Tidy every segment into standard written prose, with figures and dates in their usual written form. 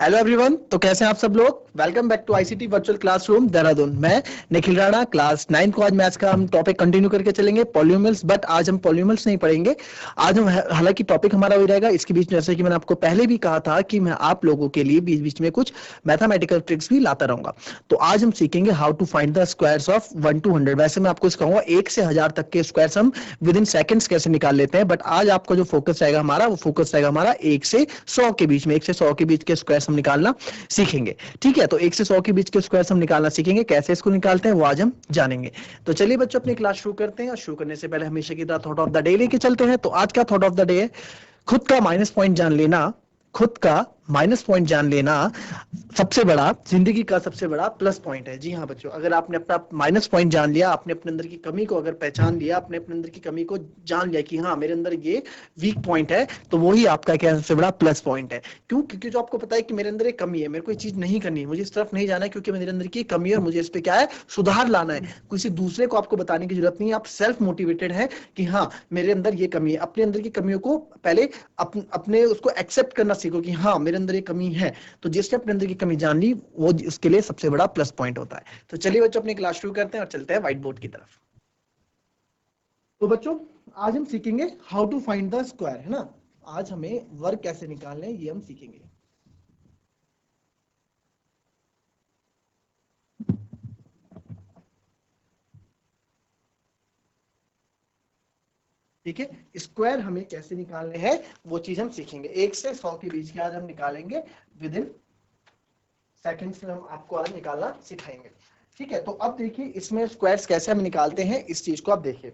Hello everyone, तो कैसे हैं आप सब लोग। Welcome back to ICT virtual classroom Dehradun. मैं निखिल राणा, क्लास 9 को आज मैथ्स का हम टॉपिक कंटिन्यू करके चलेंगे पॉलीनोमियल्स। बट आज हम पॉलीनोमियल्स नहीं पढ़ेंगे। आज हम हालांकि टॉपिक हमारा वही रहेगा। इसके बीच में जैसे कि मैंने आपको पहले भी कहा था कि मैं आप लोगों के लिए बीच बीच में कुछ मैथमेटिकल ट्रिक्स भी लाता रहूंगा। तो आज हम सीखेंगे how to find the squares of 1 to 100। वैसे मैं आपको सिखाऊंगा 1 से 1000 तक के स्क्वायर्स हम विद इन सेकंड्स कैसे निकाल लेते हैं। बट आज आपका जो फोकस रहेगा हमारा, वो फोकस रहेगा हमारा 1 से 100 के बीच में। 1 से 100 के बीच के स्क्वायर्स हम निकालना सीखेंगे। ठीक है, तो 1 से 100 के बीच के स्क्वायर्स हम निकालना सीखेंगे। कैसे इसको निकालते हैं वो आज हम जानेंगे। तो चलिए बच्चों, अपनी क्लास शुरू करते हैं। और शुरू करने से पहले हमेशा की तरह थॉट ऑफ द डे लेके चलते हैं। तो आज का थॉट ऑफ द डे है खुद का माइनस पॉइंट जान लेना। खुद का माइनस पॉइंट जान लेना सबसे बड़ा, जिंदगी का सबसे बड़ा प्लस पॉइंट है। जी हाँ बच्चों, अगर आपने अपना माइनस पॉइंट जान लिया, आपने अपने अंदर की कमी को अगर पहचान लिया, आपने अपने अंदर की कमी को जान लिया कि हाँ मेरे अंदर ये वीक पॉइंट है, तो वही आपका क्या सबसे बड़ा प्लस पॉइंट है। क्यों? क्योंकि जो आपको पता है कि मेरे अंदर एक कमी है, मेरे को ये चीज नहीं करनी है, मुझे इस तरफ नहीं जाना है क्योंकि मेरे अंदर की कमी है और मुझे इस पे क्या है, सुधार लाना है। किसी दूसरे को आपको बताने की जरूरत नहीं है। आप सेल्फ मोटिवेटेड है कि हाँ मेरे अंदर ये कमी है। अपने अंदर की कमियों को पहले अपने उसको एक्सेप्ट करना सीखो कि हाँ मेरे अंदर ये कमी है। तो जिसने अपने अंदर की कमी जान ली, वो उसके लिए सबसे बड़ा प्लस पॉइंट होता है। तो चलिए बच्चों, अपनी क्लास शुरू करते हैं और चलते हैं व्हाइट बोर्ड की तरफ। तो बच्चों, आज हम सीखेंगे how to find the square, है ना। आज हमें वर्ग कैसे निकालने ये हम सीखेंगे। ठीक है, स्क्वायर हमें कैसे निकालने हैं वो चीज हम सीखेंगे। 1 से 100 के बीच के आज हम निकालेंगे विद इन सेकंड्स में। हम आपको आज निकालना सिखाएंगे। ठीक है, तो अब देखिए इसमें स्क्वायर्स कैसे हम निकालते हैं, इस चीज को आप देखिए।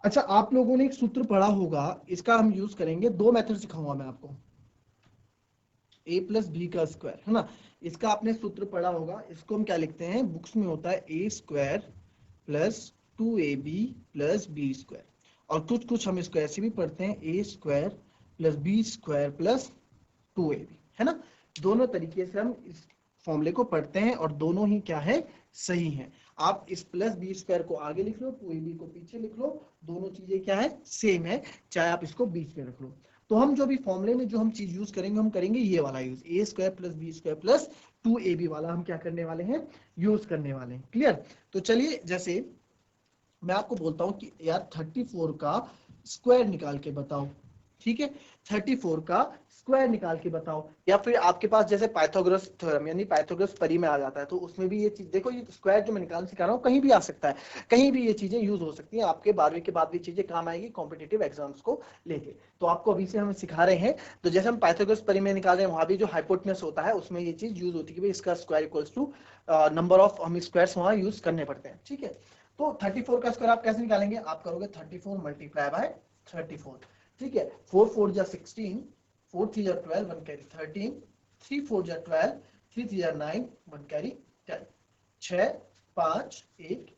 अच्छा, आप लोगों ने एक सूत्र पढ़ा होगा, इसका हम यूज करेंगे। दो मेथड सिखाऊंगा मैं आपको। a प्लस बी का स्क्वायर, है ना। इसका आपने सूत्र पढ़ा होगा। इसको हम क्या लिखते हैं, बुक्स में होता है a square plus 2ab plus b square. और कुछ कुछ हम इसको ऐसे भी पढ़ते हैं, a square plus b square plus 2ab, है ना। दोनों तरीके से हम इस फॉर्मूले को पढ़ते हैं और दोनों ही क्या है, सही है। आप इस प्लस बी स्क्वायर को आगे लिख लो, 2ab को पीछे लिख लो, दोनों चीजें क्या है, सेम है, चाहे आप इसको बीच में रख लो। तो हम जो भी फॉर्मूले में जो हम चीज यूज करेंगे, हम करेंगे ये वाला use, a square plus b square plus 2ab वाला हम क्या करने वाले हैं, यूज करने वाले हैं। क्लियर? तो चलिए, जैसे मैं आपको बोलता हूं कि यार 34 का स्क्वायर निकाल के बताओ। ठीक है, 34 का स्क्वायर निकाल के बताओ। या फिर आपके पास जैसे पाइथागोरस थ्योरम यानी पाइथागोरस परी में आ जाता है, तो उसमें भी ये चीज देखो, ये स्क्वायर जो मैं निकालना सिखा रहा हूँ कहीं भी आ सकता है, कहीं भी ये चीजें यूज हो सकती हैं। आपके 12वीं के बाद भी चीजें काम आएगी कॉम्पिटिटिव एग्जाम्स को लेके। तो आपको अभी से हम सिखा रहे हैं। तो जैसे हम पाइथागोरस परी में निकाल रहे हैं, वहां भी जो हाइपोटेनस होता है उसमें ये चीज यूज होती है कि भाई इसका square equals to number of हम स्क्वायर्स वहां यूज करने पड़ते हैं। ठीक है, तो 34 का स्क्वायर आप कैसे निकालेंगे, आप करोगे 34 मल्टीप्लाई बाय 34। ठीक है, 4 4 जा 16, 4 3 जा 12, 1 कैरी 13, 3 4 जा 12, 3 3 जा 9, 1 कैरी 10, 6 5 1।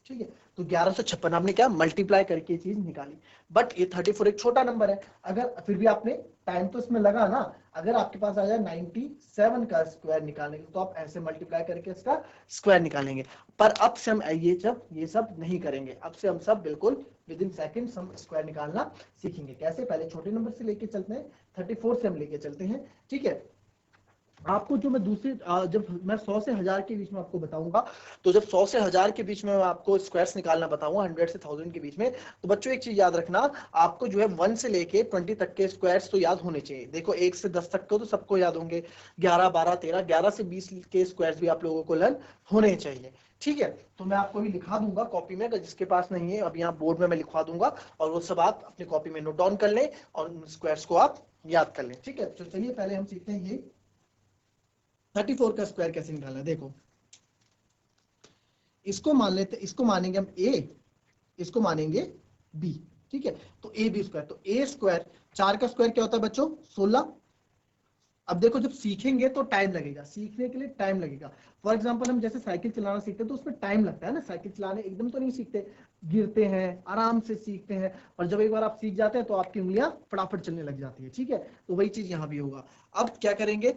ठीक है, तो 1156 आपने क्या मल्टीप्लाई करके चीज निकाली। बट ये 34 एक छोटा नंबर है, अगर फिर भी आपने टाइम तो इसमें लगा ना। अगर आपके पास आ जाए 97 का स्क्वायर निकालने के, तो आप ऐसे मल्टीप्लाई करके इसका स्क्वायर निकालेंगे। पर अब से हम ये सब नहीं करेंगे। अब से हम सब बिल्कुल विद इन सेकंड्स हम स्क्वायर निकालना सीखेंगे। कैसे? पहले छोटे नंबर से लेके चलते हैं, 34 से हम लेके चलते हैं। ठीक है, आपको जो मैं दूसरी जब मैं 100 से 1000 के बीच में आपको बताऊंगा, तो जब 100 से 1000 के बीच में मैं आपको स्क्वायर्स निकालना बताऊंगा, 100 से 1000 के बीच में, तो बच्चों एक चीज याद रखना, आपको जो है 1 से लेके 20 तक के स्क्वायर्स तो याद होने चाहिए। देखो 1 से 10 तक तो सबको याद होंगे, 11 12 13, 11 से 20 के स्क्वायर्स भी आप लोगों को लर्न होने चाहिए। ठीक है, तो मैं आपको भी लिखा दूंगा कॉपी में, अगर जिसके पास नहीं है अभी यहाँ बोर्ड में मैं लिखवा दूंगा, और वो सब आप अपनी कॉपी में नोट डाउन कर लें और स्क्वायर्स को आप याद कर लें। ठीक है, तो चलिए पहले हम सीखते हैं ये 34 का स्क्वायर कैसे निकालना है। देखो, इसको मान लेते, इसको मानेंगे हम ए, इसको मानेंगे बी। ठीक है, तो ए बी स्क्वायर, तो ए स्क्वायर, 4 का स्क्वायर क्या होता है बच्चों, 16। अब देखो, जब सीखेंगे तो टाइम लगेगा, सीखने के लिए टाइम लगेगा। फॉर एग्जांपल हम जैसे साइकिल चलाना सीखते हैं तो उसमें टाइम लगता है ना, साइकिल चलाने एकदम तो नहीं सीखते, गिरते हैं, आराम से सीखते हैं, और जब एक बार आप सीख जाते हैं तो आपकी उंगलियां फटाफट चलने लग जाती है। ठीक है, तो वही चीज यहां भी होगा। अब क्या करेंगे,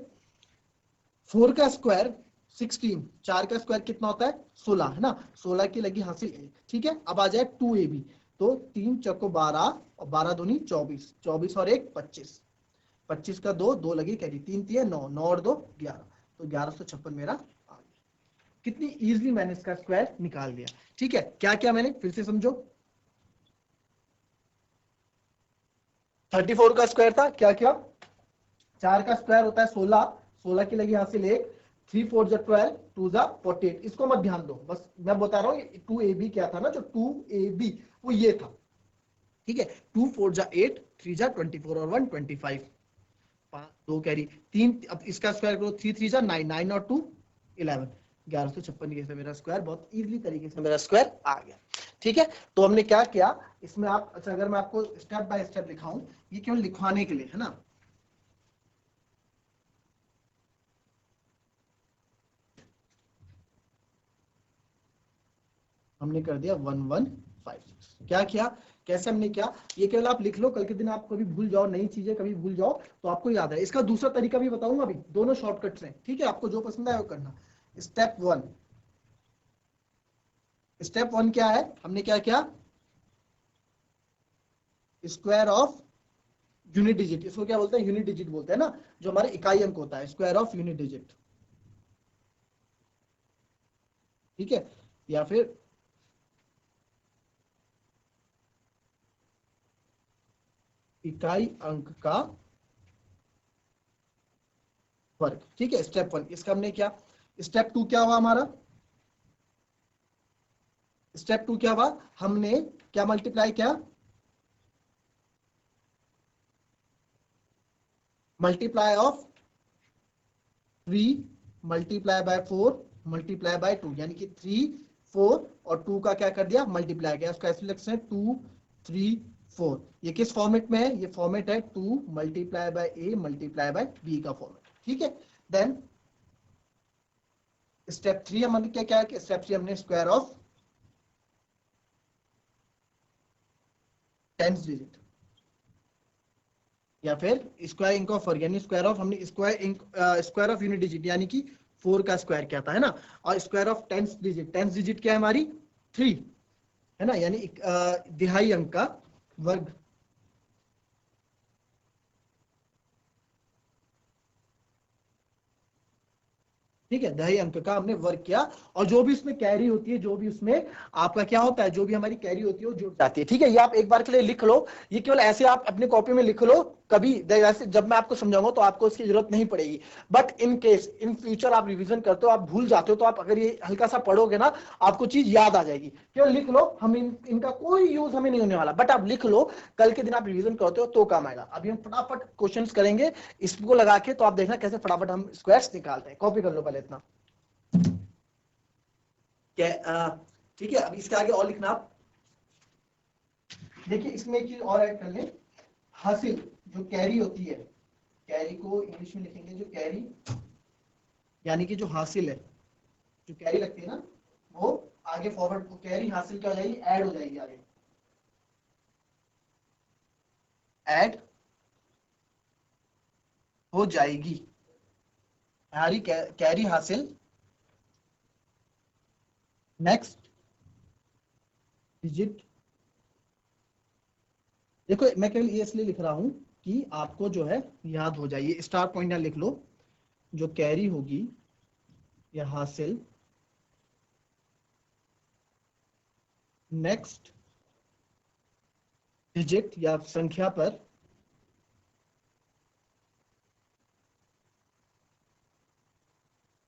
4 का स्क्वायर 16, 4 का स्क्वायर कितना होता है, 16, है ना। 16 की लगी हासिल 1। ठीक है, अब आ जाए 2ab, तो 3 चौको 12 और 12 दूनी 24, 24 और 1 25, 25 का 2, 2 लगी कैरी, 3 3 9, 9 और 2 11, तो 1156 मेरा आ गया। कितनी इजीली मैंने इसका स्क्वायर निकाल दिया। ठीक है, क्या क्या मैंने फिर से समझो। 34 का स्क्वायर था, क्या क्या, 4 का स्क्वायर होता है 16, 16 की लगी हासिल 1, 3 4 जा 12, 2 जा 48, इसको मत ध्यान दो, बस मैं बता रहा हूँ 2ab क्या था ना, जो 2ab वो ये था। ठीक है, 2 4 जा 8, 3 जा 24 और 1 25, 2 कैरी 3, अब इसका स्क्वायर करो, 3 3 जा 9, 9 और 2 11, 1156 से मेरा स्क्वायर बहुत इजीली तरीके से मेरा स्क्वायर आ गया। ठीक है, तो हमने क्या किया इसमें, आप अच्छा अगर मैं आपको स्टेप बाय स्टेप लिखाऊं, ये केवल लिखवाने के लिए है ना, हमने कर दिया 1156। क्या किया, कैसे हमने किया, ये केवल आप लिख लो, कल के दिन आप कभी भूल जाओ, नई चीजें कभी भूल जाओ तो आपको याद है। इसका दूसरा तरीका भी बताऊंगा, अभी दोनों शॉर्टकट्स हैं। ठीक है, आपको जो पसंद आए वो करना। स्टेप 1, स्टेप 1 क्या है, हमने क्या किया, स्क्वायर ऑफ यूनिट डिजिट, इसको क्या बोलते हैं, यूनिट डिजिट बोलते हैं ना, जो हमारे इकाई अंक होता है, स्क्वायर ऑफ यूनिट डिजिट। ठीक है, या फिर इकाई अंक का वर्ग। ठीक है, स्टेप 1 इसका हमने क्या, स्टेप 2 क्या हुआ हमारा, स्टेप 2 क्या हुआ, हमने क्या मल्टीप्लाई किया, multiply of 3 multiply by 4 multiply by 2, यानी कि 3 4 और 2 का क्या कर दिया, मल्टीप्लाई किया, उसका ऐसे लिखते हैं 2 3 4। ये किस फॉर्मेट में है, ये फॉर्मेट है 2 multiply by a multiply by b का फॉर्मेट। ठीक है, देन स्टेप 3 हमने क्या क्या है, स्टेप 3 हमने स्क्वायर ऑफ टेंस डिजिट, या फिर स्क्वायर इंक ऑफ वर्ग, यानी स्क्वायर ऑफ, हमने स्क्वायर ऑफ यूनिट डिजिट यानी कि 4 का स्क्वायर क्या था है ना, और square of tens digit, tens digit क्या है हमारी 3 है ना, यानी दिहाई अंक का वर्ग। ठीक है, दहाई अंक का हमने वर्क किया, और जो भी उसमें कैरी होती है, जो भी उसमें आपका क्या होता है, जो भी हमारी कैरी होती है वो जुड़ जाती है। ठीक है, ये आप एक बार के लिए लिख लो, ये केवल ऐसे आप अपनी कॉपी में लिख लो, कभी वैसे जब मैं आपको समझाऊंगा तो आपको इसकी जरूरत नहीं पड़ेगी, but in case in future आप रिवीजन करते हो, आप भूल जाते हो, तो आप अगर ये हल्का सा पढ़ोगे ना, आपको चीज याद आ जाएगी। केवल लिख लो, हम इनका कोई यूज हमें नहीं होने वाला, बट आप लिख लो, कल के दिन आप रिवीजन करते हो तो काम आएगा। अभी हम फटाफट क्वेश्चन करेंगे इसको लगा के, तो आप देखना कैसे फटाफट हम स्क्वायर्स निकालते हैं। कॉपी कर लो पहले इतना। ठीक है, अब इसके आगे और लिखना आप, देखिए इसमें एक चीज और ऐड कर लें, हासिल जो कैरी होती है, कैरी को इंग्लिश में लिखेंगे जो कैरी, यानी कि जो हासिल है, जो कैरी लगती है ना, वो आगे फॉरवर्ड, कैरी हासिल क्या हो जाएगी, ऐड हो जाएगी आगे, ऐड हो जाएगी, हमारी कैरी हासिल नेक्स्ट डिजिट। देखो मैं केवल ये इसलिए लिख रहा हूं कि आपको जो है याद हो जाए, ये स्टार पॉइंट यहां लिख लो, जो कैरी होगी या हासिल नेक्स्ट डिजिट या संख्या पर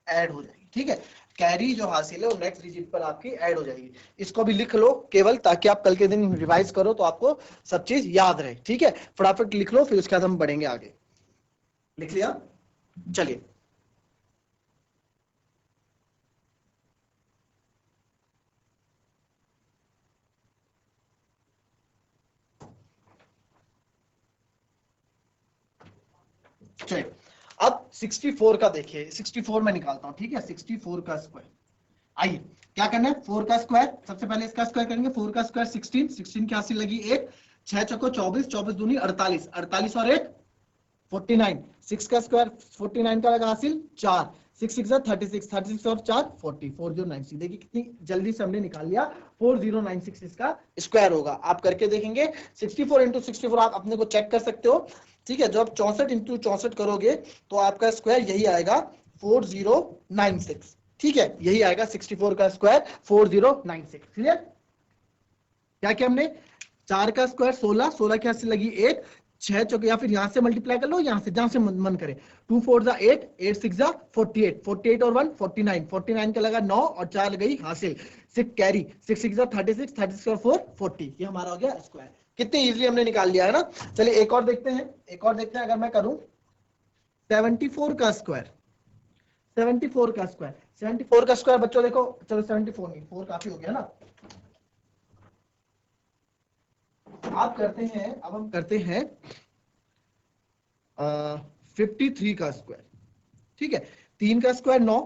ऐड हो जाएगी। ठीक है, कैरी जो हासिल है वो नेक्स्ट डिजिट पर आपकी ऐड हो जाएगी। इसको भी लिख लो केवल, ताकि आप कल के दिन रिवाइज करो तो आपको सब चीज याद रहे। ठीक है, फटाफट लिख लो, फिर उसके बाद हम बढ़ेंगे आगे। लिख लिया, चलिए चलिए, अब 64 का देखिए, 64 में निकालता हूं। ठीक है, 64 का स्क्वायर, आइए क्या करना है, 4 का स्क्वायर, सबसे पहले इसका स्क्वायर करेंगे, 4 का स्क्वायर 16, 16 की हासिल लगी 1, 6 चौको 24, 24 दूनी 48, 48 और 1 49, 6 का स्क्वायर 49 का लगा हासिल 4, 6 6 36, 36 और 4 40, 4096। देखिए कितनी जल्दी से हमने निकाल लिया, 4096 इसका स्क्वायर होगा। आप करके देखेंगे, 64 इंटू 64 आप अपने को चेक कर सकते हो, ठीक है, जब 64 इंटू 64 करोगे तो आपका स्क्वायर यही आएगा 4096। ठीक है, यही आएगा 64 का स्क्वायर 4096। क्लियर? क्या किया हमने, 4 का स्क्वायर 16, 16 के हाथ से लगी 8, 6 चौके, या फिर यहां से मल्टीप्लाई कर लो, यहां से जहां से मन करे। 2 4 जा 8, 8 6 जा 48, 48 और 1 49, 49 का लगा 9 और 4 गई हासिल, 6 कैरी, 6 6 जा 36, 36 और 4 40। ये हमारा हो गया स्क्वायर। कितने इजीली हमने निकाल लिया है ना। चलिए एक और देखते हैं, एक और देखते हैं। अगर मैं करूं 74 का स्क्वायर, 74 का स्क्वायर, 74 का स्क्वायर बच्चों देखो, चलो 74 नहीं, 4 काफी हो गया ना। आप करते हैं, अब हम करते हैं 53 का स्क्वायर। ठीक है, 3 का स्क्वायर 9,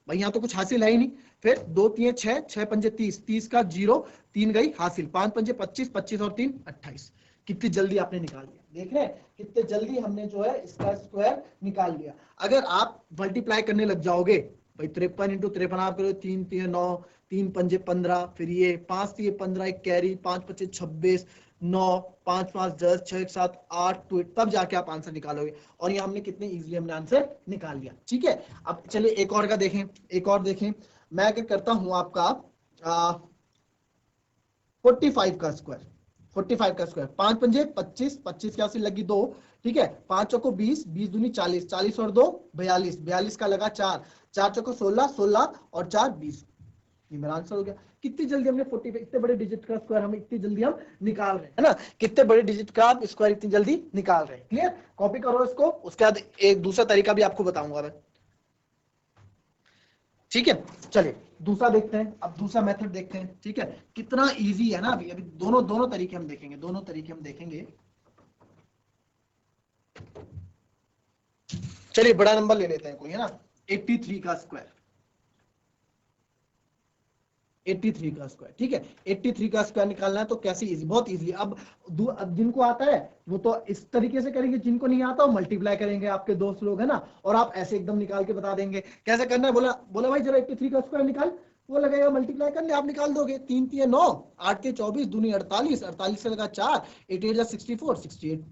भाई यहाँ तो कुछ हासिल है ही नहीं। फिर 2 3 6, 6 5 30, 30 का 0, 3 गई हासिल, 5 5 25, 25 और 3 28। कितनी जल्दी आपने निकाल लिया, देख रहे हैं कितने जल्दी हमने जो है इसका स्क्वायर निकाल लिया। अगर आप मल्टीप्लाई करने लग जाओगे, भाई 53 इंटू 53 आप करो, 3 3 9, 3 5 15, फिर ये 5 3 15, एक कैरी, 5 5 26, 9 5 5 10, 6 7 8 2, तब जाके आप आंसर निकालोगे। और ये हमने कितने इजीली हमने आंसर निकाल लिया। ठीक है, अब चलिए एक और का देखें, एक और देखें। मैं क्या करता हूं आपका 45 का स्क्वायर, 45 का स्क्वायर, 5 पंजे 25, 25 की हासिल लगी 2। ठीक है, 5 चौको 20, 20 दूनी 40, 40 और 2 42, 42 का लगा 4, 4 चौको 16, 16 और 4 20। ये मेरा आंसर हो गया। कितनी जल्दी हमने 45, इतने बड़े डिजिट का स्क्वायर हम इतनी जल्दी हम निकाल रहे हैं, है ना। कितने बड़े डिजिट का आप स्क्वायर इतनी जल्दी निकाल रहे हैं। क्लियर? कॉपी करो इसको, उसके बाद एक दूसरा तरीका भी आपको बताऊंगा मैं। ठीक है, चलिए दूसरा देखते हैं। अब दूसरा मेथड देखते हैं। ठीक है, कितना इजी है ना। अभी दोनों दोनों तरीके हम देखेंगे, दोनों तरीके हम देखेंगे। चलिए बड़ा नंबर ले लेते हैं कोई, है ना। 83 का स्क्वायर, 83 का स्क्वायर। ठीक है, 83 का स्क्वायर निकालना है तो कैसे इजी, बहुत इजी। अब जिनको आता है वो तो इस तरीके से करेंगे, जिनको नहीं आता वो मल्टीप्लाई करेंगे, आपके दोस्त लोग है ना। और आप ऐसे एकदम निकाल के बता देंगे कैसे करना है। बोला बोला भाई जरा 83 का स्क्वायर निकाल, वो लगेगा मल्टीप्लाई करने, आप निकाल दोगे। 3 3 9, 8 के 24, दूनी 48, 48 से लगा 4, 8 8 64, 68।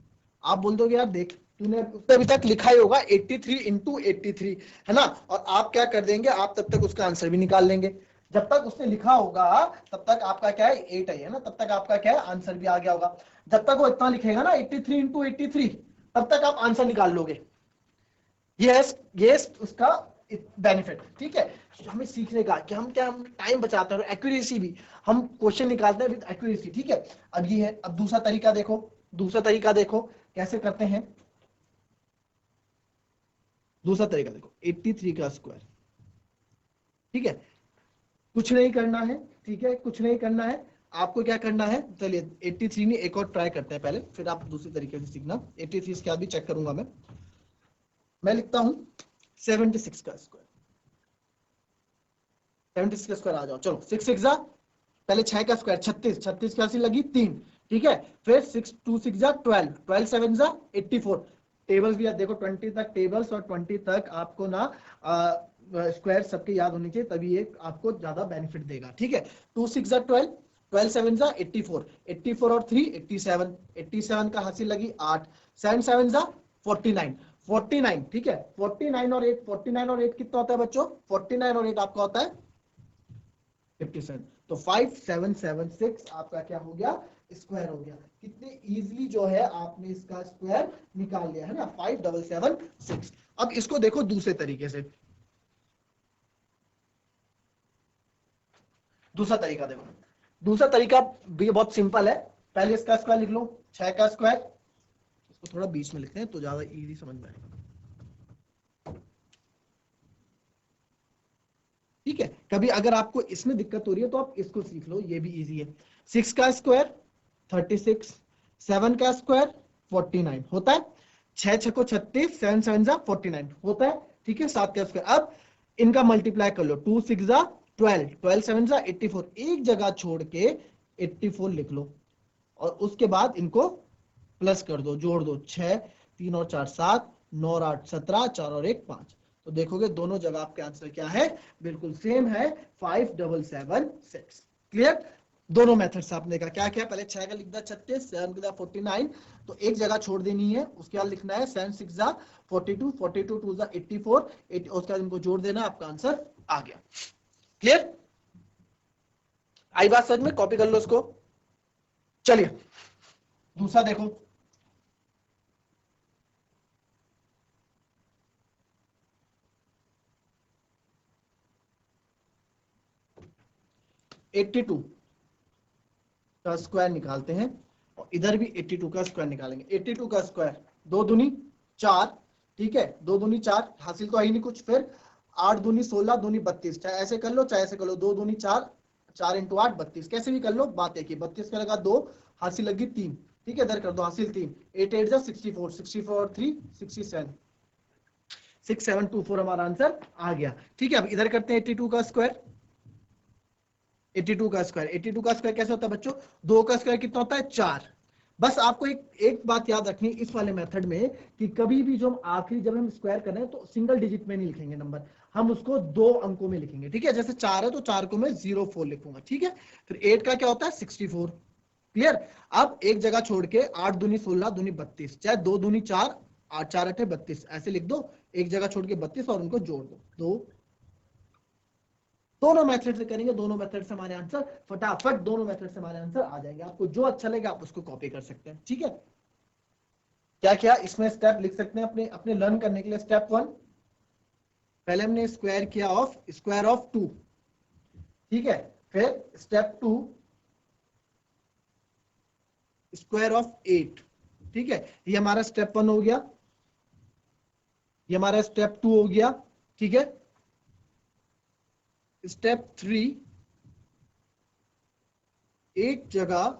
आप बोल दोगे यार देख तूने अभी तक लिखा ही होगा 83 इंटू 83, है ना। और आप क्या कर देंगे, आप तब तक उसका आंसर भी निकाल लेंगे। जब तक उसने लिखा होगा तब तक आपका क्या है 8 है ना, तब तक आपका क्या है आंसर भी आ गया होगा। जब तक वो इतना लिखेगा ना 83 इंटू 83, तब तक आप आंसर निकाल लोगे। ये उसका बेनिफिट। ठीक है, हमें सीखने का कि हम क्या, हम टाइम बचाते हैं और एक्यूरेसी भी, हम क्वेश्चन निकालते हैं विद एक्यूरेसी। ठीक है, अब ये है। अब दूसरा तरीका देखो, दूसरा तरीका देखो कैसे करते हैं। दूसरा तरीका देखो 83 का स्क्वायर। ठीक है, कुछ नहीं करना है। ठीक है, कुछ नहीं करना है। आपको क्या करना है, चलिए 83 नहीं, एक और ट्राई करते हैं पहले, फिर आप दूसरे तरीके से सीखना। 83 के बाद भी चेक करूंगा मैं लिखता हूं 76 का स्क्वायर। 76 का स्क्वायर आ जाओ, चलो 6 6 जा, पहले 6 का स्क्वायर 36, 36 की हासिल लगी 3। ठीक है, फिर 6 2 6 जा 12, 12 7 जा 84। टेबल्स भी देखो 20 तक टेबल्स, और 20 तक आपको ना स्क्वायर सबके याद होने चाहिए, तभी ये आपको ज्यादा बेनिफिट देगा। ठीक है, 2 6 जा 12, 12 7 जा 84, 84 और 3 87, 87 का हासिल लगी 8, 7 7 जा 49, 49। ठीक है, 49 और 8, 49 और 8 कितना होता है बच्चों, 49 और 8 आपका होता है 57। तो 5776 आपका क्या हो गया, स्क्वायर हो गया। कितने इजीली जो है आपने इसका स्क्वायर निकाल लिया, है ना, 5776। अब इसको देखो दूसरे तरीके से, दूसरा तरीका देखो। दूसरा तरीका भी बहुत सिंपल है। पहले इसका स्क्वायर लिख लो, 6 का स्क्वायर, इसको थोड़ा बीच में लिखते हैं तो ज्यादा इजी समझ में आएगा। ठीक है, कभी अगर आपको इसमें दिक्कत हो रही है तो आप इसको सीख लो, ये भी इजी है। 6 का स्क्वायर 36, 7 का स्क्वायर 49 होता है, 6 6 को 36, 7 7 जा 49 होता है। ठीक है, 7 का स्क्वायर, अब इनका मल्टीप्लाई कर लो, 2 6 जा 12, 12 7 जा 84, एक जगह छोड़ के 84 लिख लो, और उसके बाद इनको प्लस कर दो, जोड़ दो, 6 3 और 4 7, 9 और 8 17, 4 और 1 5। तो देखोगे दोनों जगह आपके आंसर क्या है, बिल्कुल सेम है, 5776। क्लियर? दोनों मेथड से आपने कहा क्या क्या, पहले 6 का लिख दिया 36, 7 का 49, तो एक जगह छोड़ देनी है, उसके बाद लिखना है 7 6 जा 42, 42 2 जा 84, उसके बाद इनको जोड़ देना, आपका आंसर आ गया। क्लियर, आई बात समझ में? कॉपी कर लो उसको। चलिए दूसरा देखो, एट्टी टू का स्क्वायर निकालते हैं और इधर भी 82 का स्क्वायर निकालेंगे। 82 का स्क्वायर 2 दूनी 4, ठीक है, 2 दूनी 4, हासिल तो आई नहीं कुछ, फिर 8 दूनी 16, दूनी 32, चाहे ऐसे कर लो चाहे ऐसे कर लो, 2 दूनी 4, 4 इंटू 8 32, कैसे भी कर लो, बात एक ही, 32 का लगा 2, हासिल लगी 3, ठीक है, इधर कर दो हासिल 3, 8 8 जा 64, 64 और 3 67, 6724 हमारा आंसर आ गया। ठीक है, अब इधर करते हैं 82 का स्क्वायर, 82 का स्क्वायर, 82 का स्क्वायर कैसे होता है बच्चों, 2 का स्क्वायर कितना होता है 4। बस आपको एक बात याद रखनी इस वाले मेथड में कि कभी भी जो हम आखिरी जब हम स्क्वायर कर रहे हैं तो सिंगल डिजिट में नहीं लिखेंगे नंबर, हम उसको 2 अंकों में लिखेंगे। ठीक है, जैसे 4 है तो 4 को मैं 04 लिखूंगा। ठीक है, फिर 8 का क्या होता है 64। क्लियर, अब एक जगह छोड़ के 8 दूनी 16 दूनी 32, चाहे 2 दूनी 4, 8 4 8 32 ऐसे लिख दो, एक जगह छोड़ के 32 और उनको जोड़ दो, दोनों मेथड से करेंगे, दोनों मेथड से हमारे आंसर फटाफट, दोनों मेथड से हमारे आंसर आ जाएंगे। आपको जो अच्छा लगे आप उसको कॉपी कर सकते हैं। ठीक है, क्या क्या इसमें स्टेप लिख सकते हैं अपने अपने लर्न करने के लिए। स्टेप 1, पहले हमने स्क्वायर किया ऑफ स्क्वायर ऑफ 2, ठीक है, फिर स्टेप 2 स्क्वायर ऑफ 8, ठीक है, ये हमारा स्टेप 1 हो गया, ये हमारा स्टेप 2 हो गया। ठीक है, स्टेप 3 एक जगह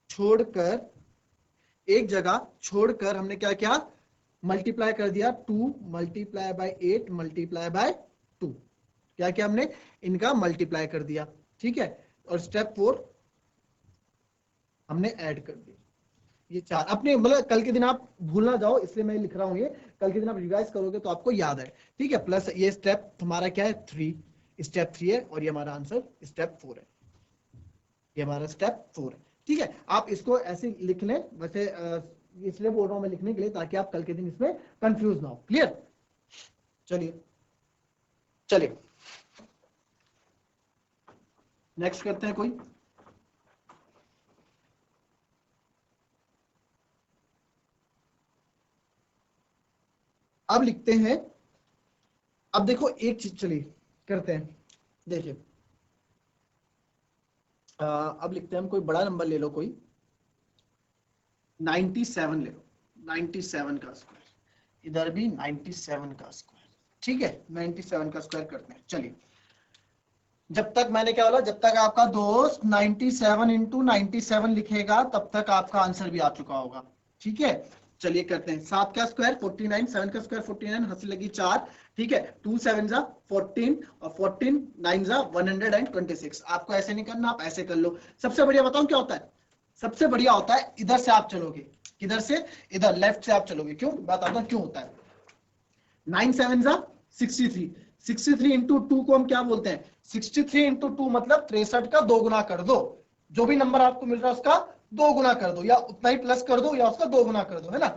छोड़कर हमने क्या किया, मल्टीप्लाई कर दिया, 2 मल्टीप्लाई बाय 8 मल्टीप्लाई बाय 2, क्या किया हमने, इनका मल्टीप्लाई कर दिया। ठीक है, और स्टेप 4 हमने ऐड कर दिया। ये 4 अपने मतलब कल के दिन आप भूल ना जाओ, इसलिए मैं लिख रहा हूं, ये कल के दिन आप रिवाइज करोगे तो आपको याद है। ठीक है, प्लस ये स्टेप हमारा क्या है 3, स्टेप 3 है, और ये हमारा आंसर स्टेप 4 है, ये हमारा स्टेप 4 है। ठीक है, आप इसको ऐसे लिख लें, वैसे इसलिए बोल रहा हूं मैं लिखने के लिए ताकि आप कल के दिन इसमें कंफ्यूज ना हो। क्लियर, चलिए चलिए नेक्स्ट करते हैं कोई। अब लिखते हैं, अब देखो एक चीज, चलिए करते हैं, देखिए अब लिखते हैं हम कोई बड़ा नंबर ले लो, कोई 97 ले लो, 97 का स्क्वायर, इधर भी 97 का स्क्वायर। ठीक है, 97 का स्क्वायर करते हैं। चलिए, जब तक मैंने क्या बोला, जब तक आपका दोस्त 97 इंटू 97 लिखेगा तब तक आपका आंसर भी आ चुका होगा। ठीक है, चलिए करते हैं। 7 का स्क्वायर 49, 7 का स्क्वायर 49, हंसी लगी 4, ठीक है, 2 7 जा 14 और 14 9 जा 126। आपको ऐसे नहीं करना, आप ऐसे कर लो। सबसे बढ़िया बताऊं क्या होता है, सबसे बढ़िया होता है इधर से आप चलोगे, किधर से, इधर लेफ्ट से आप चलोगे। क्यों, बताता हूं क्यों होता है। 9 7 जा 63, 63 इंटू 2 को हम क्या बोलते हैं, 63 इंटू 2 मतलब 63 का 2 गुना कर दो, जो भी नंबर आपको मिल रहा है उसका 2 गुना कर दो, या उतना ही प्लस कर दो या उसका 2 गुना कर दो, है ना।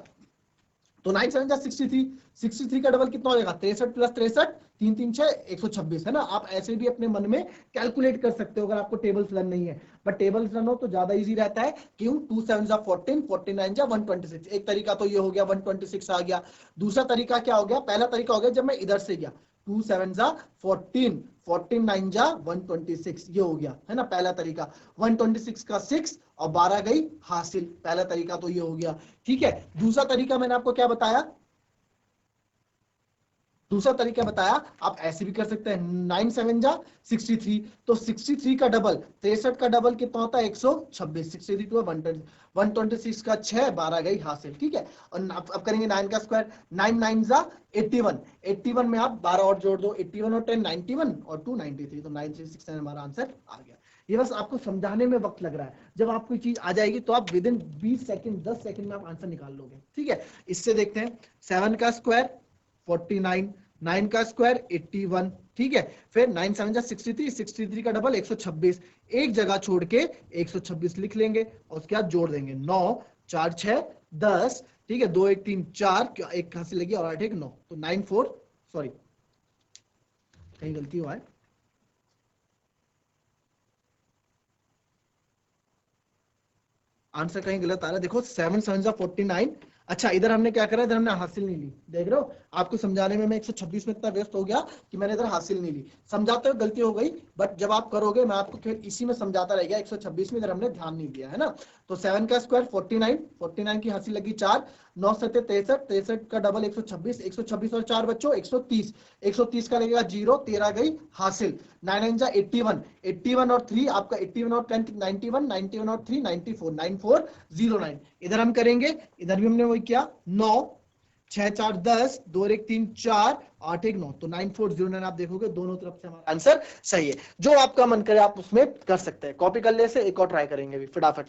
तो 9 7 जा 63, 63 का डबल कितना हो जाएगा 63 प्लस 63, 3 3 6 126, है ना। आप ऐसे भी अपने मन में कैलकुलेट कर सकते हो अगर आपको टेबल्स रन नहीं है, बट टेबल्स रन हो तो ज्यादा इजी रहता है। क्यों, 2 7 जा 14, 49 जा 126। एक तरीका तो ये हो गया, 126 आ गया। दूसरा तरीका क्या हो गया, पहला तरीका हो गया जब मैं इधर से गया, 2 7 जा 14, 14 9 जा 126, ये हो गया, है ना पहला तरीका। 126 का 6 और 12 गई हासिल, पहला तरीका तो ये हो गया। ठीक है, दूसरा तरीका मैंने आपको क्या बताया, दूसरा तरीका बताया, आप ऐसे भी कर सकते हैं। 9 7 जा 63, तो 63 का डबल, 63 का डबल कितना होता है 126, 63 टू 126 का 6, 12 गई हासिल। ठीक है, और अब करेंगे 9 का स्क्वायर, 9 9 जा 81, 81 में आप 12 और जोड़ दो, 81 और 10 91 और 2 93, तो 9367 हमारा आंसर आ गया। ये बस आपको समझाने में वक्त लग रहा है, जब आपको चीज आ जाएगी तो आप विद इन 20 सेकंड 10 सेकंड में आप आंसर निकाल लोगे। ठीक है, इससे देखते हैं 7 का स्क्वायर 49, 9 का स्क्वायर 81, ठीक है। फिर 9 7 जा 63, 63 का डबल 126, एक जगह छोड़ के 126 लिख लेंगे और उसके बाद जोड़ देंगे 9 4 6 10, ठीक है, 2 1 3 4, एक कहां से लगी और 8 1 9, तो 9 4, सॉरी कहीं गलती हुआ है, आंसर कहीं गलत आ रहा है। देखो 7 7 जा 49। अच्छा इधर हमने क्या करा, इधर हमने हासिल नहीं ली, देख रहे हो, आपको समझाने में मैं 126 में इतना व्यस्त हो गया कि मैंने इधर हासिल नहीं ली, समझाते हुए गलती हो गई, बट जब आप करोगे मैं आपको फिर इसी में समझाता रह गया, 126 में इधर हमने ध्यान नहीं दिया है ना। तो 7 का स्क्वायर 49, 49 की हासिल लगी 4, 9 7 63, 63 का डबल 126, 126 और 4 बच्चों 130, 130 का लगेगा 0, 13 गई हासिल, 9 9 जा 81, 81 और 3 आपका 81 और 10 91, 91 और 3 94, 9409। इधर हम करेंगे, इधर भी हमने वही किया, 9 6 4 10, 2 1 3 4 8 1 9, तो 9409 आप देखोगे दोनों तरफ से हमारा आंसर सही है। जो आपका मन करे आप उसमें कर सकते हैं, कॉपी कर ले से, एक और ट्राई करेंगे भी फटाफट।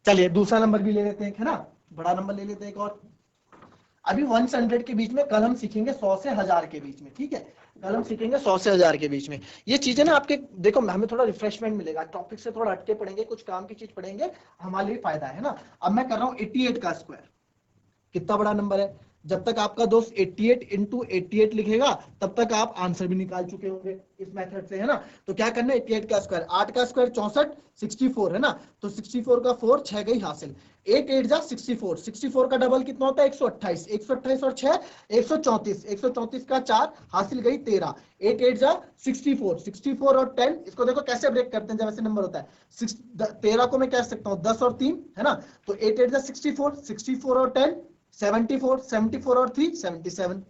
चलिए दूसरा नंबर भी ले लेते हैं, है ना, बड़ा नंबर ले लेते हैं एक और। अभी 1 से 100 के बीच में, कल हम सीखेंगे 100 से 1000 के बीच में, ठीक है, कल हम सीखेंगे 100 से 1000 के बीच में। ये चीजें ना आपके, देखो हमें थोड़ा रिफ्रेशमेंट मिलेगा, टॉपिक से थोड़ा हटके पढ़ेंगे, कुछ काम की चीज पढ़ेंगे, हमारे लिए फायदा है ना। अब मैं कर रहा हूं 88 का स्क्वायर, कितना बड़ा नंबर है, जब तक आपका दोस्त 88 इंटू 88 लिखेगा तब तक आप आंसर भी निकाल चुके होंगे इस मेथड से, है ना। तो क्या करना है, 88 का स्क्वायर, 8 का स्क्वायर 64, 64 है ना, तो 64 का 4, 6 गई हासिल, 8 8 जा 64, 64 का डबल कितना होता है 128, 128 और 6 134, 134 का 4 हासिल गई 13, 8 8 जा 64, 64 और 10, इसको देखो कैसे ब्रेक करते हैं जब ऐसे नंबर होता है, 13 को मैं कह सकता हूँ 10 और 3, है ना, तो 8 8 जा 64, 64 और 10 74, 74 और 3 77,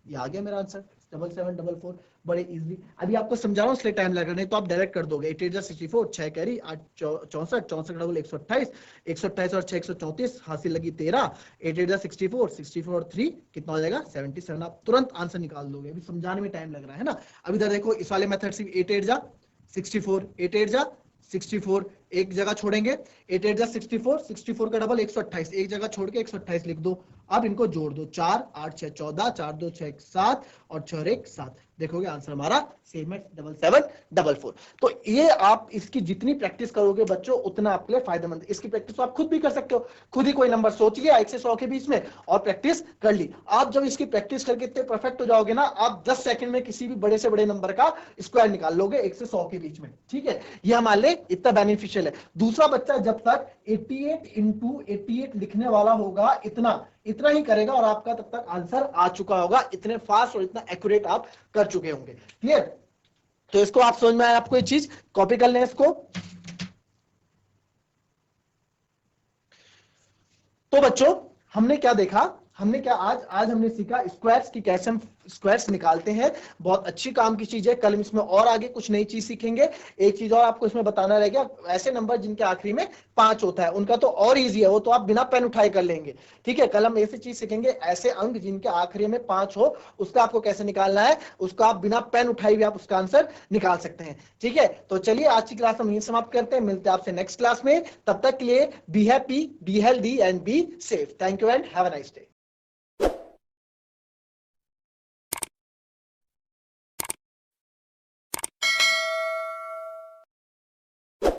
ये आ गया मेरा आंसर 7744, बड़े इजीली। अभी आपको समझा रहा हूं इसलिए टाइम लग रहा, नहीं तो आप डायरेक्ट कर दोगे, 8 8 जा 64, 6 कैरी 8 64, 64 डबल 128, 128 और 6 134 हासिल लगी 13, 8 8 जा 64, 64 और 3 कितना हो जाएगा 77, आप तुरंत आंसर निकाल दोगे, अभी समझाने में टाइम लग रहा है ना। अब इधर देखो इस वाले मेथड से 8 8 जा 64, 8 8 जा 64, एक जगह छोड़ेंगे, 8 8 जा 64, 64 का डबल 128, एक जगह छोड़ के 128 लिख दो, अब इनको जोड़ दो, 4 8 6 14, 4 2 6 7 और 6 1 7, देखोगे आंसर हमारा सेम है 7744। तो ये आप इसकी जितनी प्रैक्टिस करोगे बच्चों उतना आपके लिए फायदेमंद है। इसकी प्रैक्टिस तो आप खुद भी कर सकते हो, खुद ही कोई नंबर सोच लिया 1 से 100 के बीच में और प्रैक्टिस कर ली। आप जब इसकी प्रैक्टिस करके इतने परफेक्ट हो जाओगे ना, आप 10 सेकंड में किसी भी बड़े से बड़े नंबर का स्क्वायर निकाल लोगे 1 से 100 के बीच में, ठीक है, ये हमारे लिए इतना बेनिफिशियल है। दूसरा बच्चा जब तक 88 इंटू 88 लिखने वाला होगा इतना ही करेगा और आपका तब तक आंसर आ चुका होगा, इतने फास्ट और इतना एक्यूरेट आप कर चुके होंगे, क्लियर। तो इसको आप समझ में आया, आपको ये चीज कॉपी कर लें इसको। तो बच्चों हमने क्या देखा, हमने क्या आज हमने सीखा स्क्वायर्स की कैसे हम स्क्वायर्स निकालते हैं, बहुत अच्छी काम की चीज है। कल इसमें और आगे कुछ नई चीज सीखेंगे। एक चीज और आपको इसमें बताना रह गया, ऐसे नंबर जिनके आखिरी में 5 होता है उनका तो और इजी है, वो तो आप बिना पेन उठाए कर लेंगे, ठीक है। कल हम ऐसी चीज सीखेंगे, ऐसे अंक जिनके आखिरी में 5 हो उसका आपको कैसे निकालना है, उसका आप बिना पेन उठाए भी आप उसका आंसर निकाल सकते हैं, ठीक है। तो चलिए आज की क्लास हम यहीं समाप्त करते हैं, मिलते हैं आपसे नेक्स्ट क्लास में, तब तक के लिए be happy, be healthy and be safe. Thank you and have a nice day.